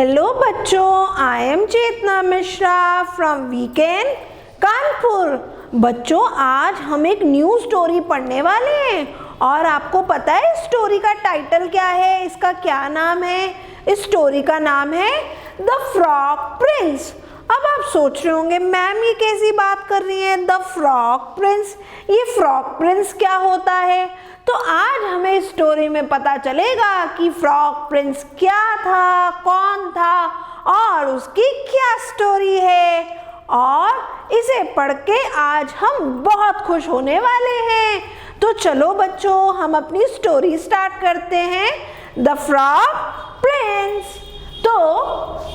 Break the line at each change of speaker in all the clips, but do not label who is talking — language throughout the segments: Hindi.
हेलो बच्चों, I am Chetna Mishra from weekend Kanpur. बच्चों, आज हम एक न्यू स्टोरी पढ़ने वाले हैं और आपको पता है इस स्टोरी का टाइटल क्या है, इसका क्या नाम है? इस स्टोरी का नाम है द फ्रॉग प्रिंस। अब आप सोच रहे होंगे मैम ये कैसी बात कर रही है, द फ्रॉग प्रिंस, ये फ्रॉग प्रिंस क्या होता है? तो आज हमें इस स्टोरी में पता चलेगा कि फ्रॉग प्रिंस क्या था, कौन था और उसकी क्या स्टोरी है। और इसे पढ़ के आज हम बहुत खुश होने वाले हैं। तो चलो बच्चों, हम अपनी स्टोरी स्टार्ट करते हैं, द फ्रॉग प्रिंस। तो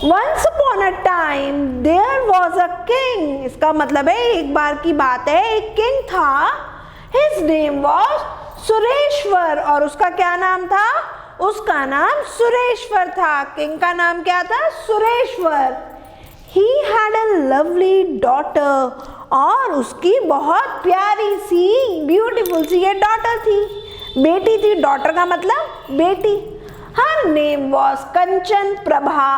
once upon a time there was a king। इसका मतलब है एक बार की बात है, एक किंग था। His name was सुरेश्वर और उसका क्या नाम था? उसका नाम सुरेश्वर था। किंग का नाम क्या था? Sureshwar. He had a lovely daughter और उसकी बहुत प्यारी सी, ब्यूटीफुल सी ये डॉटर थी, बेटी थी। डॉटर का मतलब बेटी। Her name was Kanchan Prabha.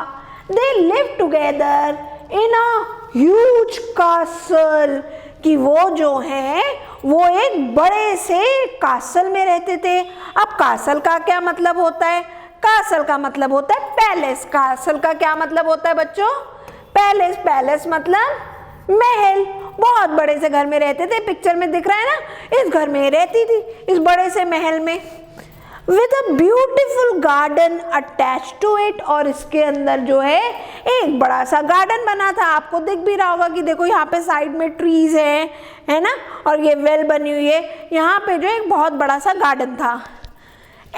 They lived together in a huge castle। कि वो जो है वो एक बड़े से कासल में रहते थे। अब कासल का क्या मतलब होता है? कासल का मतलब होता है पैलेस। कासल का क्या मतलब होता है बच्चों? पैलेस। पैलेस मतलब महल। बहुत बड़े से घर में रहते थे, पिक्चर में दिख रहा है ना, इस घर में रहती थी, इस बड़े से महल में। With a beautiful garden attached to it। और इसके अंदर जो है एक बड़ा सा गार्डन बना था। आपको दिख भी रहा होगा कि देखो यहाँ पे साइड में ट्रीज है ना, और ये वेल बनी हुई है। यहाँ पे जो एक बहुत बड़ा सा गार्डन था।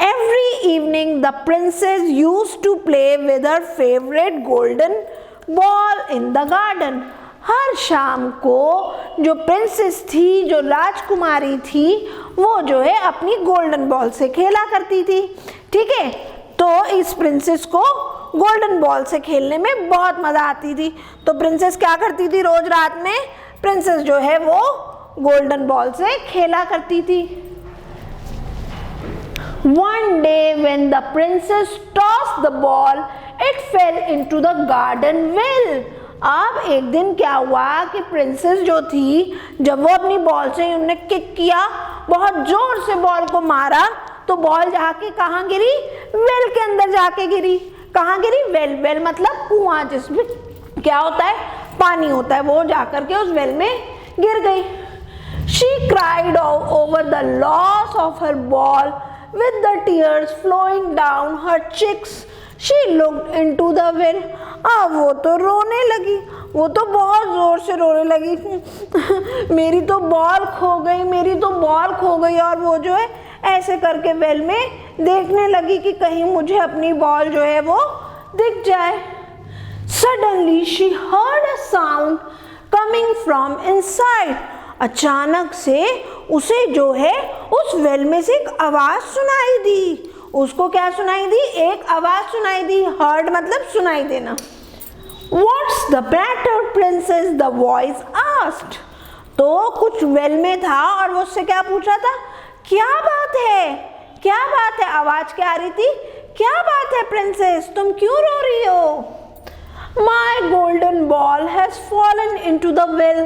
Every evening the princess used to play with her favorite golden ball in the garden। हर शाम को जो प्रिंसेस थी, जो राजकुमारी थी, वो जो है अपनी गोल्डन बॉल से खेला करती थी। ठीक है, तो इस प्रिंसेस को गोल्डन बॉल से खेलने में बहुत मजा आती थी। तो प्रिंसेस क्या करती थी? रोज रात में प्रिंसेस जो है वो गोल्डन बॉल से खेला करती थी। One day when the princess tossed the ball, it fell into the garden well। अब एक दिन क्या हुआ कि प्रिंसेस जो थी, जब वो अपनी बॉल से उन्होंने किक किया, बहुत जोर से बॉल को मारा, तो बॉल जाके कहाँ गिरी? वेल के अंदर जाके गिरी। कहाँ गिरी? वेल। वेल मतलब कुआं, जिसमें क्या होता है? पानी होता है। वो जाकर के उस वेल में गिर गई। She cried over the loss of her ball with the tears flowing down her cheeks। She looked into the well। अब वो तो रोने लगी, वो तो बहुत जोर से रोने लगी मेरी तो बॉल खो गई, मेरी तो बॉल खो गई। और वो जो है ऐसे करके वेल में देखने लगी कि कहीं मुझे अपनी बॉल जो है वो दिख जाए। Suddenly she heard a sound coming from inside। अचानक से उसे जो है उस वेल में से एक आवाज सुनाई दी। उसको क्या सुनाई दी? एक आवाज सुनाई दी। हर्ड मतलब सुनाई देना। What's the matter, princess? The voice asked। तो कुछ वेल में था और वो उससे क्या पूछा था? क्या बात है? क्या बात है? आवाज क्या आ रही थी? क्या बात है प्रिंसेस, तुम क्यों रो रही हो? My golden ball has fallen into the well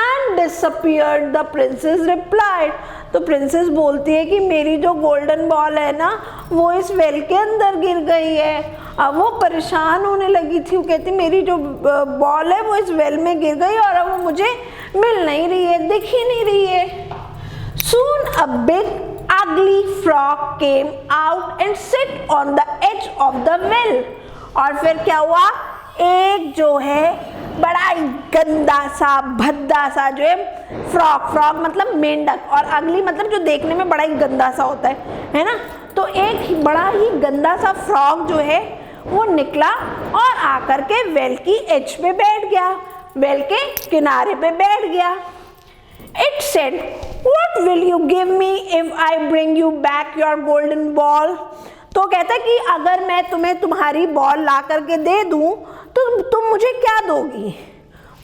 and disappeared, the princess replied। तो प्रिंसेस बोलती है कि मेरी जो गोल्डन बॉल है ना, वो इस वेल के अंदर गिर गई है। अब वो परेशान होने लगी थी। वो कहती मेरी जो बॉल है वो इस वेल में गिर गई और अब वो मुझे मिल नहीं रही है, दिख ही नहीं रही है। Soon a big ugly frog came out and sit on the edge of the well। और फिर क्या हुआ? एक जो है बड़ा ही गंदा सा, भद्दा सा जो है फ्रॉग, फ्रॉग मतलब मेंढक, और अगली मतलब जो देखने में बड़ा ही गंदा सा होता है ना। तो एक बड़ा ही गंदा सा फ्रॉग जो है वो निकला और आकर के वेल की एज पे बैठ गया, वेल के किनारे पे बैठ गया। It said, What will you give me if I bring you back your golden ball? तो कहता है कि अगर मैं तुम्हें तुम्हारी बॉल ला करके दे दूं तो तुम मुझे क्या दोगी?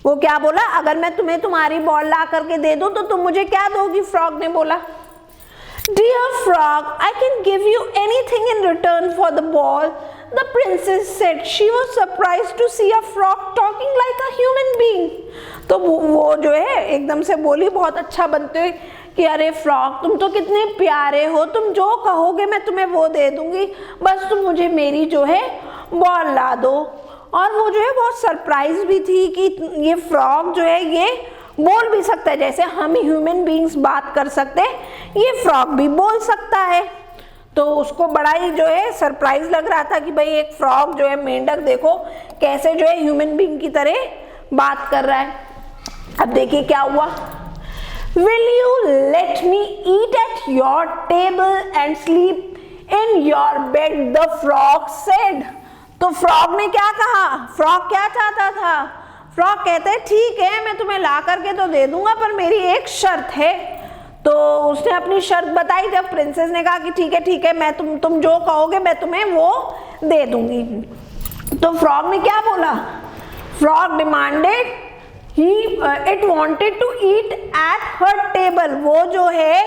वो क्या बोला? अगर मैं तुम्हें तुम्हारी बॉल ला करके दे दूं तो तुम मुझे क्या दोगी? फ्रॉग ने बोला। Dear frog, I can give you anything in return for the ball The princess said she was surprised to see a frog talking like a human being. तो वो जो है एकदम से बोली बहुत अच्छा बनते हुए कि अरे फ्रॉग तुम तो कितने प्यारे हो, तुम जो कहोगे मैं तुम्हें वो दे दूंगी, बस तुम मुझे मेरी जो है बॉल ला दो। और वो जो है बहुत सरप्राइज भी थी कि ये फ्रॉग जो है ये बोल भी सकता है, जैसे हम ह्यूमन बीइंग्स बात कर सकते हैं ये फ्रॉग भी बोल सकता है। तो उसको बड़ा ही जो है सरप्राइज लग रहा था कि भाई एक फ्रॉग जो है, मेंढक देखो कैसे जो है ह्यूमन बीइंग की तरह बात कर रहा है। अब देखिए क्या हुआ। Will you let me eat at your table and sleep in your bed? The frog said. तो फ्रॉग ने क्या कहा, फ्रॉग क्या चाहता था, फ्रॉग कहते हैं ठीक है मैं तुम्हें ला करके तो दे दूंगा पर मेरी एक शर्त है। तो उसने अपनी शर्त बताई। जब प्रिंसेस ने कहा कि ठीक है मैं तुम जो कहोगे मैं तुम्हें वो दे दूंगी। तो फ्रॉग ने क्या बोला, frog demanded it wanted to eat at her table. वो जो है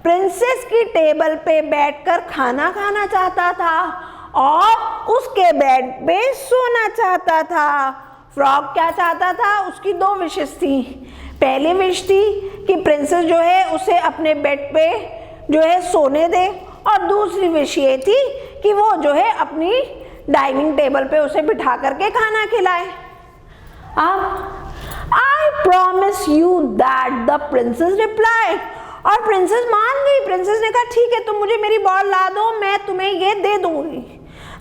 प्रिंसेस की टेबल पे बैठकर खाना खाना चाहता था और उसके बेड पे सोना चाहता था। फ्रॉग क्या चाहता था, उसकी दो विशेष थी। पहली विश थी कि प्रिंसेस जो है उसे अपने बेड पे जो है सोने दे, और दूसरी विश ये थी कि वो जो है अपनी डाइनिंग टेबल पे उसे बिठा करके खाना खिलाए। अब I promise you that the princess replied. और प्रिंसेस मान गई। प्रिंसेस ने कहा ठीक है तुम मुझे मेरी बॉल ला दो, मैं तुम्हें ये दे दूंगी।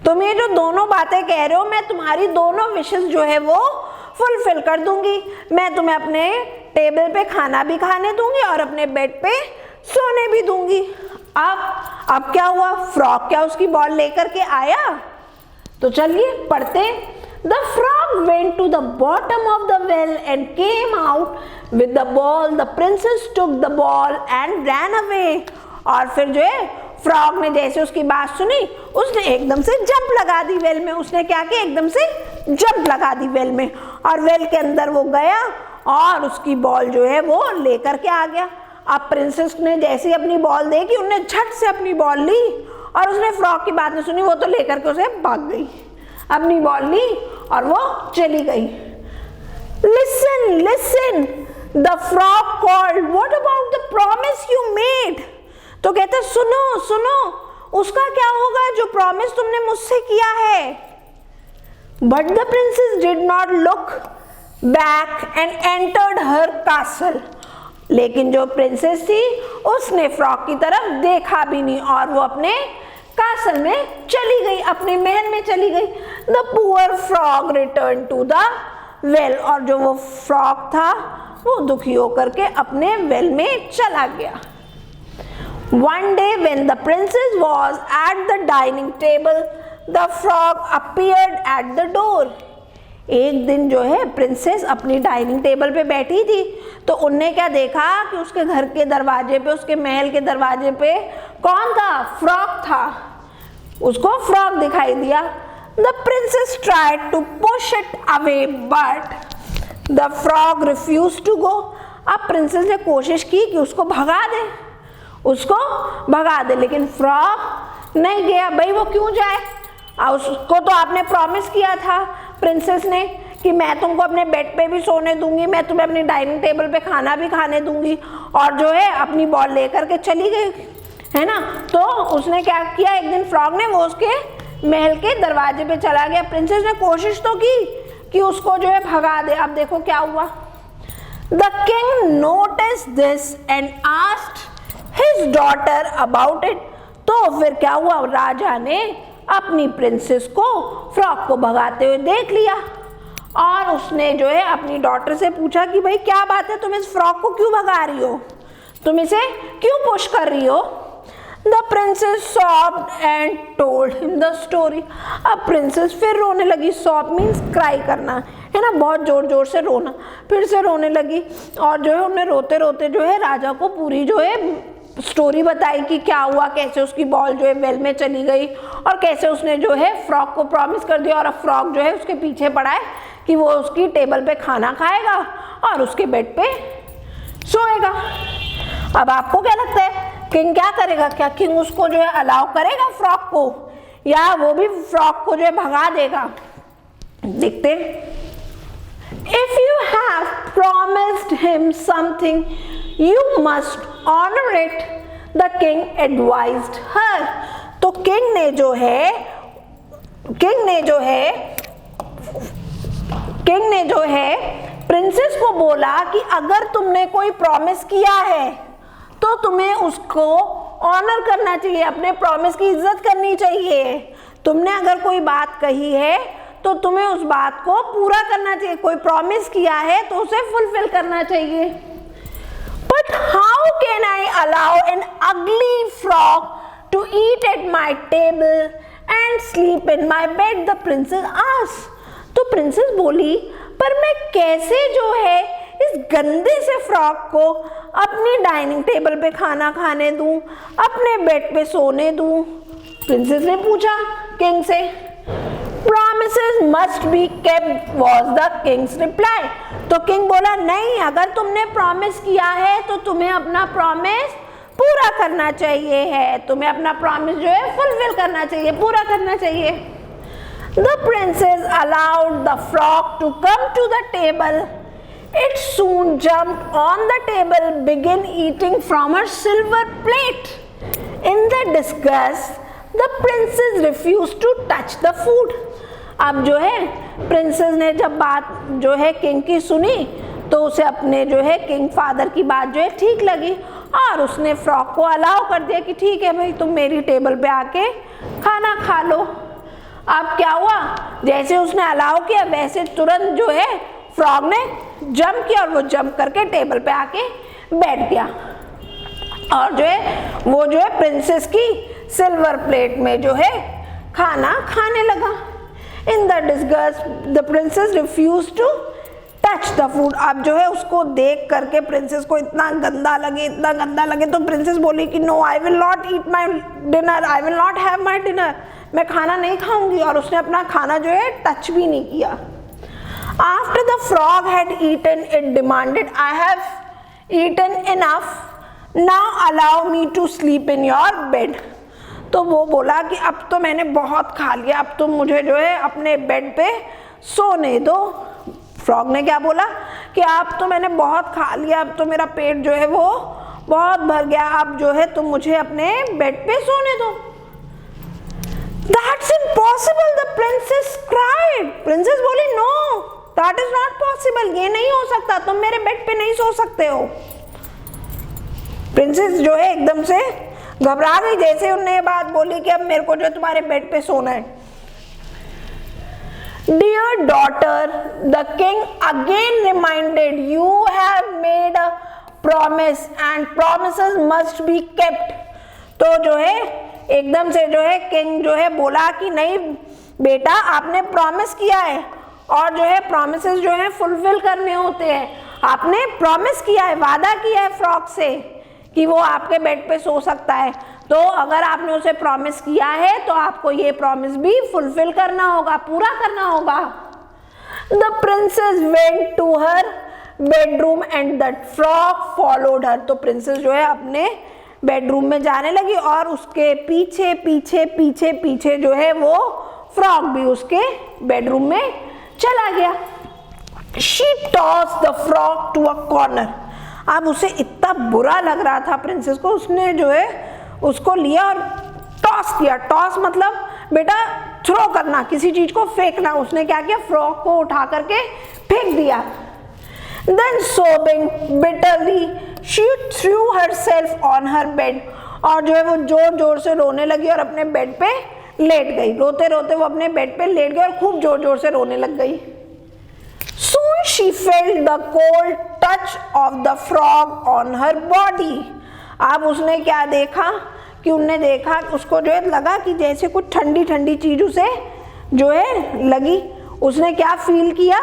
तुम ये जो दोनों बातें कह रहे हो मैं तुम्हारी दोनों विशेस जो है वो फुलफिल कर दूंगी। मैं तुम्हें अपने टेबल पे खाना भी खाने दूंगी और अपने बेड पे सोने भी दूंगी। अब क्या हुआ, फ्रॉग क्या उसकी बॉल लेकर के आया? तो चलिए पढ़ते। The frog went to the bottom of the well and came out with the ball. The princess took the ball and ran away. और फिर जो है फ्रॉग ने जैसे उसकी बात सुनी उसने एकदम से जंप लगा दी वेल में। उसने क्या किया, एकदम से जंप लगा दी वेल में, और वेल के अंदर वो गया और उसकी बॉल जो है वो लेकर के आ गया। अब प्रिंसेस ने जैसे ही अपनी बॉल देखी उन्होंने झट से अपनी बॉल ली और उसने फ्रॉग की बात नहीं सुनी, वो तो लेकर के उसे भाग गई। अपनी बॉल ली और वो चली गई। Listen, listen, the frog called. What about the promise you made? तो कहते सुनो सुनो, उसका क्या होगा जो प्रॉमिस तुमने मुझसे किया है। But the princess did not look back and entered her castle. लेकिन जो प्रिंसेस थी उसने फ्रॉग की तरफ देखा भी नहीं और वो अपने कासल में चली गई, अपने महल में चली गई। The poor frog returned to the well. और जो वो फ्रॉग था वो दुखी होकर के अपने वेल में चला गया। One day when the princess was at the dining table, the frog appeared at the door. एक दिन जो है प्रिंसेस अपनी डाइनिंग टेबल पे बैठी थी तो उनने क्या देखा कि उसके घर के दरवाजे पे, उसके महल के दरवाजे पे कौन था, फ्रॉग था। उसको फ्रॉग दिखाई दिया। The princess tried to push it away but the frog refused to go. अब प्रिंसेस ने कोशिश की कि उसको भगा दे, लेकिन फ्रॉग नहीं गया। भाई वो क्यों जाए, उसको तो आपने प्रॉमिस किया था प्रिंसेस ने कि मैं तुमको अपने बेड पे भी सोने दूंगी, मैं तुम्हें अपनी डाइनिंग टेबल पे खाना भी खाने दूंगी, और जो है अपनी बॉल लेकर के चली गई, है ना। तो उसने क्या किया, एक दिन फ्रॉग ने वो उसके महल के दरवाजे पे चला गया। प्रिंसेस ने कोशिश तो की कि उसको जो है भगा दे। अब देखो क्या हुआ। The king noticed this and asked his daughter about it. तो फिर क्या हुआ, राजा ने अपनी प्रिंसेस को फ्रॉग को भगाते हुए देख लिया और उसने जो है अपनी डॉटर से पूछा कि भाई क्या बात है, तुम इस फ्रॉग को क्यों भगा रही हो, तुम इसे क्यों पुश कर रही हो। The princess sobbed and told him the story. अब प्रिंसेस फिर रोने लगी। सॉब मीन्स क्राई करना, है ना, बहुत जोर जोर से रोना। फिर से रोने लगी और जो है उन्हें रोते रोते जो है राजा को पूरी जो है स्टोरी बताई कि क्या हुआ, कैसे उसकी बॉल जो है वेल में चली गई और कैसे उसने जो है फ्रॉग को प्रॉमिस कर दिया और अब फ्रॉग जो है उसके पीछे पड़ा है कि वो उसकी टेबल पे खाना खाएगा और उसके बेड पे सोएगा। अब आपको क्या लगता है किंग क्या करेगा, क्या किंग उसको जो है अलाउ करेगा फ्रॉग को या वो भी फ्रॉग को जो है भगा देगा। देखते, if you have promised him something, you must honor it, the king advised her। तो किंग ने जो है प्रिंसेस को बोला कि अगर तुमने कोई प्रॉमिस किया है तो तुम्हें उसको ऑनर करना चाहिए, अपने प्रॉमिस की इज्जत करनी चाहिए। तुमने अगर कोई बात कही है तो तुम्हें उस बात को पूरा करना चाहिए, कोई प्रॉमिस किया है तो उसे फुलफिल करना चाहिए। But how can I allow an ugly frog to eat at my table and sleep in my bed? The princess asked। तो प्रिंसेस बोली, पर मैं कैसे जो है इस गंदे से फ्रॉग को अपनी डाइनिंग टेबल पे खाना खाने दूं, अपने बेड पे सोने दूं? प्रिंसेस ने पूछा किंग से। Promises must be kept was the king's reply। तो किंग बोला, नहीं, अगर तुमने प्रॉमिस किया है तो तुम्हें अपना प्रॉमिस पूरा करना चाहिए है, तुम्हें अपना प्रॉमिस जो है फुलफिल करना चाहिए, पूरा करना चाहिए। The princess allowed the frog to come to the table। It soon jumped on the table, began eating from her silver plate। In the disgust, the princess refused to touch the food। अब जो है प्रिंसेस ने जब बात जो है किंग की सुनी तो उसे अपने जो है किंग फादर की बात जो है ठीक लगी और उसने फ्रॉग को अलाउ कर दिया कि ठीक है भाई, तुम मेरी टेबल पे आके खाना खा लो। अब क्या हुआ, जैसे उसने अलाउ किया वैसे तुरंत जो है फ्रॉग ने जंप किया और वो जंप करके टेबल पे आके बैठ गया और जो है वो जो है प्रिंसेस की सिल्वर प्लेट में जो है खाना खाने लगा। In the disgust, the princess refused to touch the food। अब जो है उसको देख करके प्रिंसेस को इतना गंदा लगे तो प्रिंसेस बोली कि no, I will not eat my dinner, I will not have my dinner. मैं खाना नहीं खाऊंगी और उसने अपना खाना जो है टच भी नहीं किया। After the frog had eaten, it demanded, I have eaten enough, now allow me to sleep in your bed। तो वो बोला कि अब तो मैंने बहुत खा लिया, अब तो मुझे जो है अपने बेड पे सोने दो। फ्रॉग ने क्या बोला कि अब तो मैंने बहुत खा लिया, अब तो मेरा पेट जो है वो बहुत भर गया, अब जो है तुम मुझे अपने बेड पे सोने दो। That's impossible, the princess cried। Princess बोली, no, that is not possible, ये नहीं हो सकता, तुम मेरे बेड पे नहीं सो सकते हो। प्रिंसेस जो है एकदम से घबरा गई जैसे उन्होंने ये बात बोली कि अब मेरे को जो तुम्हारे बेड पे सोना है। Dear daughter, the king again reminded, you have made a promise and promises must be kept। तो जो है एकदम से जो है किंग जो है बोला कि नहीं बेटा, आपने प्रॉमिस किया है और जो है प्रॉमिसेस जो है फुलफिल करने होते हैं। आपने प्रॉमिस किया है, वादा किया है फ्रॉग से कि वो आपके बेड पे सो सकता है, तो अगर आपने उसे प्रॉमिस किया है तो आपको ये प्रॉमिस भी फुलफिल करना होगा, पूरा करना होगा। The princess went to her bedroom and the frog followed her। तो प्रिंसेस जो है अपने बेडरूम में जाने लगी और उसके पीछे पीछे पीछे पीछे जो है वो फ्रॉग भी उसके बेडरूम में चला गया। She tossed the frog to a corner। अब उसे इतना बुरा लग रहा था प्रिंसेस को, उसने जो है उसको लिया और टॉस किया। टॉस मतलब बेटा थ्रो करना, किसी चीज को फेंकना। उसने क्या किया, फ्रॉग को उठा करके फेंक दिया। Then sobbing bitterly, she threw herself on her bed। और जो है वो जोर जोर से रोने लगी और अपने बेड पे लेट गई। रोते रोते वो अपने बेड पे लेट गई और खूब जोर जोर से रोने लग गई। Soon she felt the cold touch of the frog on her body। अब उसने क्या देखा कि उन्हें देखा, उसको जो है लगा कि जैसे कुछ ठंडी ठंडी चीज उसे जो है लगी। उसने क्या फील किया,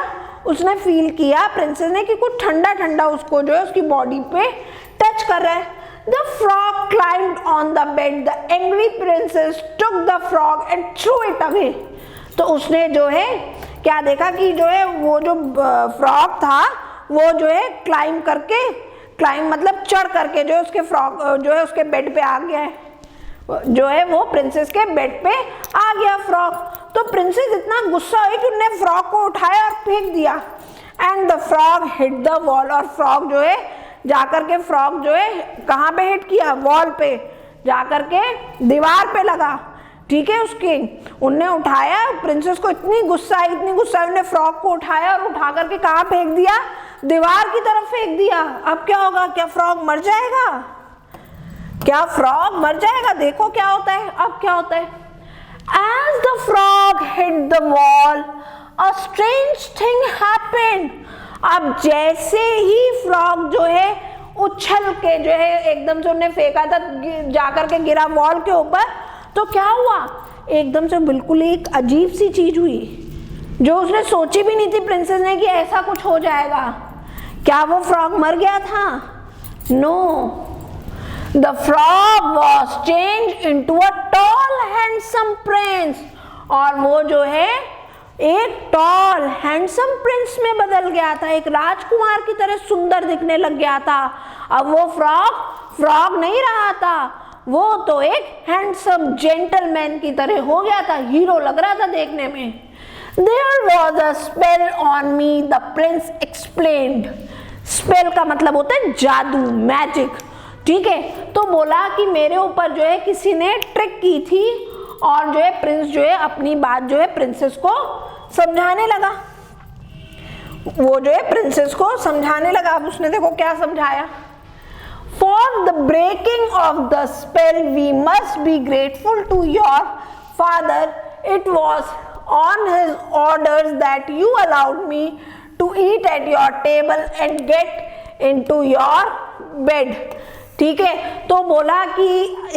उसने फील किया प्रिंसेस ने कि कुछ ठंडा ठंडा उसको जो है उसकी बॉडी पे टच कर रहा है। The frog climbed on the bed। The angry princess took the frog and threw it away। तो उसने जो है क्या देखा कि जो है वो जो फ्रॉग था वो जो है क्लाइम मतलब चढ़ करके जो है उसके फ्रॉग जो है उसके बेड पे आ गया है। जो है वो प्रिंसेस के बेड पे आ गया फ्रॉग। तो प्रिंसेस इतना गुस्सा हुई कि उन्होंने फ्रॉग को उठाया और फेंक दिया। And the frog hit the wall, और फ्रॉग जो है जाकर के फ्रॉग जो है कहाँ पे हिट किया, वॉल पे जाकर के दीवार पे लगा। ठीक है, उसके उनने उठाया, प्रिंसेस को इतनी गुस्सा आई उन्होंने फ्रॉग को उठाया और उठा करके कहाँ फेंक दिया, दीवार की तरफ फेंक दिया। अब क्या होगा, क्या फ्रॉग मर जाएगा, क्या फ्रॉग मर जाएगा? देखो क्या होता है, अब क्या होता है। As the frog hit the wall, a strange thing happened. अब जैसे ही फ्रॉग जो है उछल के जो है एकदम से उन्हें फेंका था, जाकर के गिरा वॉल के ऊपर, तो क्या हुआ, एकदम से बिल्कुल एक अजीब सी चीज हुई जो उसने सोची भी नहीं थी प्रिंसेस ने कि ऐसा कुछ हो जाएगा। क्या वो फ्रॉग मर गया था? No, the frog was change into a tall handsome prince, और वो जो है एक टॉल हैंडसम प्रिंस में बदल गया था, एक राजकुमार की तरह सुंदर दिखने लग गया था। अब वो फ्रॉग नहीं रहा था, वो तो एक हैंडसम जेंटलमैन की तरह हो गया था, हीरो लग रहा था देखने में। There was a spell on me, the prince explained. Spell का मतलब होता है जादू, मैजिक। ठीक है, तो बोला कि मेरे ऊपर जो है किसी ने ट्रिक की थी, और जो है प्रिंस जो है अपनी बात जो है प्रिंसेस को समझाने लगा। वो जो है प्रिंसेस को समझाने लगा। अब उसने देखो क्या समझाया। For the breaking of the spell, we must be grateful to your father. It was on his orders that you allowed me to eat at your table and get into your bed. ठीक है, तो बोला कि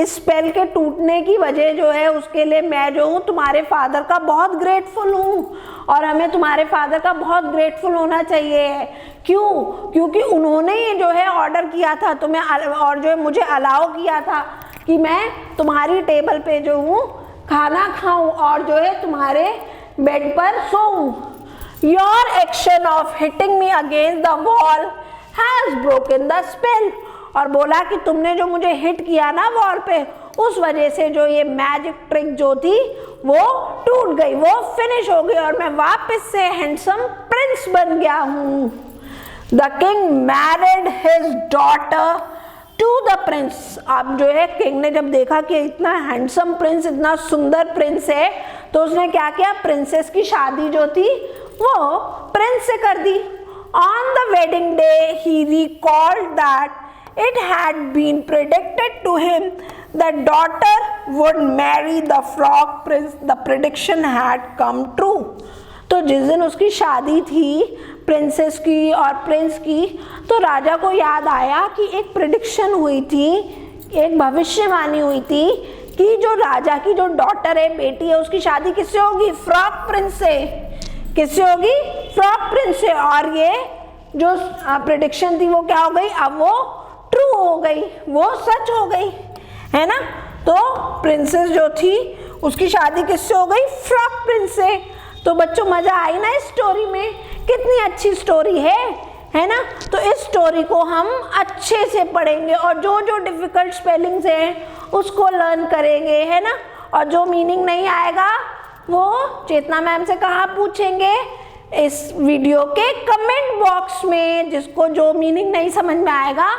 इस स्पेल के टूटने की वजह जो है उसके लिए मैं जो हूँ तुम्हारे फादर का बहुत ग्रेटफुल हूँ, और हमें तुम्हारे फादर का बहुत ग्रेटफुल होना चाहिए। क्यों? क्योंकि उन्होंने ही जो है ऑर्डर किया था तुम्हें, और जो है मुझे अलाउ किया था कि मैं तुम्हारी टेबल पे जो हूँ खाना खाऊं और जो है तुम्हारे बेड पर सोऊं। Your action of hitting me against the wall has broken the spell. और बोला कि तुमने जो मुझे हिट किया ना वॉल पे, उस वजह से जो ये मैजिक ट्रिक जो थी वो टूट गई, वो फिनिश हो गई, और मैं वापस से हैंडसम प्रिंस बन गया हूँ। The king married his daughter to the prince. अब जो है किंग ने जब देखा कि इतना हैंडसम प्रिंस, इतना सुंदर प्रिंस है, तो उसने क्या किया, प्रिंसेस की शादी जो थी वो प्रिंस से कर दी। On the wedding day he recalled that it had been predicted to him that daughter would marry the frog prince. The prediction had come true. तो जिस दिन उसकी शादी थी प्रिंसेस की और प्रिंस की, तो राजा को याद आया कि एक प्रिडिक्शन हुई थी, एक भविष्यवाणी हुई थी कि जो राजा की जो डॉटर है, बेटी है, उसकी शादी किससे होगी, फ्रॉग प्रिंस से। किससे होगी? फ्रॉग प्रिंस से। और ये जो प्रिडिक्शन थी वो क्या हो गई, अब वो ट्रू हो गई, वो सच हो गई, है ना। तो प्रिंसेस जो थी उसकी शादी किससे हो गई, फ्रॉग प्रिंस से। तो बच्चों मजा आई ना इस स्टोरी में, कितनी अच्छी स्टोरी है ना। तो इस स्टोरी को हम अच्छे से पढ़ेंगे और जो जो डिफिकल्ट स्पेलिंग्स हैं उसको लर्न करेंगे, है ना। और जो मीनिंग नहीं आएगा वो चेतना मैम से कहाँ पूछेंगे, इस वीडियो के कमेंट बॉक्स में। जिसको जो मीनिंग नहीं समझ में आएगा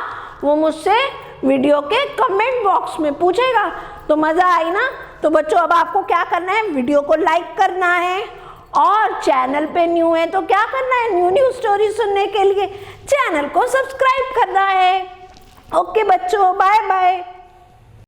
वो मुझसे वीडियो के कमेंट बॉक्स में पूछेगा। तो मज़ा आई ना। तो बच्चों अब आपको क्या करना है, वीडियो को लाइक करना है, और चैनल पे न्यू है तो क्या करना है, न्यू स्टोरी सुनने के लिए चैनल को सब्सक्राइब करना है। ओके बच्चों, बाय बाय।